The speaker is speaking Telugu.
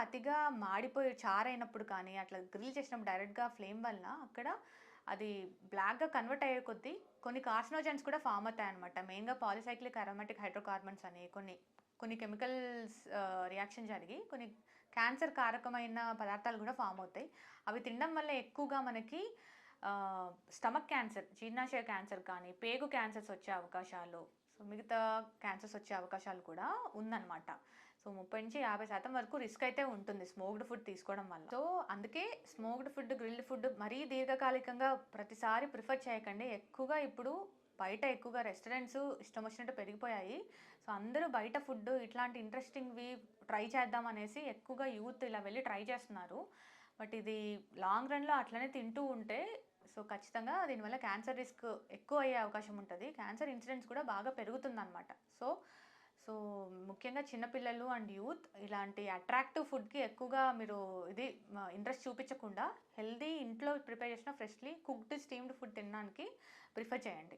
అతిగా మాడిపోయి చారైనప్పుడు కానీ, అట్లా గ్రిల్ చేసినప్పుడు డైరెక్ట్‌గా ఫ్లేమ్ వలన అక్కడ అది బ్లాక్‌గా కన్వర్ట్ అయ్యే కొద్దీ కొన్ని కార్సినోజెన్స్ కూడా ఫార్మ్ అవుతాయన్నమాట. మెయిన్‌గా పాలిసైక్లిక్ అరోమాటిక్ హైడ్రోకార్బన్స్ అని కొన్ని కెమికల్స్ రియాక్షన్ జరిగి కొన్ని క్యాన్సర్ కారకమైన పదార్థాలు కూడా ఫార్మ్ అవుతాయి. అవి తినడం వల్ల ఎక్కువగా మనకి స్టమక్ క్యాన్సర్, జీర్ణాశయ క్యాన్సర్ కానీ, పేగు క్యాన్సర్స్ వచ్చే అవకాశాలు, సో మిగతా క్యాన్సర్స్ వచ్చే అవకాశాలు కూడా ఉందన్నమాట. సో 30-50% వరకు రిస్క్ అయితే ఉంటుంది స్మోక్డ్ ఫుడ్ తీసుకోవడం వల్ల. సో అందుకే స్మోక్డ్ ఫుడ్, గ్రిల్డ్ ఫుడ్ మరీ దీర్ఘకాలికంగా ప్రతిసారి ప్రిఫర్ చేయకండి. ఎక్కువగా ఇప్పుడు బయట ఎక్కువగా రెస్టారెంట్స్ ఇష్టం వచ్చినట్టు పెరిగిపోయాయి. సో అందరూ బయట ఫుడ్ ఇట్లాంటి ఇంట్రెస్టింగ్‌వి ట్రై చేద్దాం అనేసి ఎక్కువగా యూత్ ఇలా వెళ్లి ట్రై చేస్తున్నారు. బట్ ఇది లాంగ్ రన్‌లో అట్లనే తింటూ ఉంటే సో ఖచ్చితంగా దీనివల్ల క్యాన్సర్ రిస్క్ ఎక్కువ అయ్యే అవకాశం ఉంటది. క్యాన్సర్ ఇన్సిడెన్స్ కూడా బాగా పెరుగుతుందనమాట. సో, సో ముఖ్యంగా చిన్న పిల్లలు అండ్ యూత్ ఇలాంటి అట్రాక్టివ్ ఫుడ్‌కి ఎక్కువగా మీరు ఇంట్రెస్ట్ చూపించకుండా హెల్తీ ఇంట్లో ప్రిపేర్ చేసిన ఫ్రెష్‌లీ కుక్డ్, స్టీమ్డ్ ఫుడ్ తినడానికి ప్రిఫర్ చేయండి.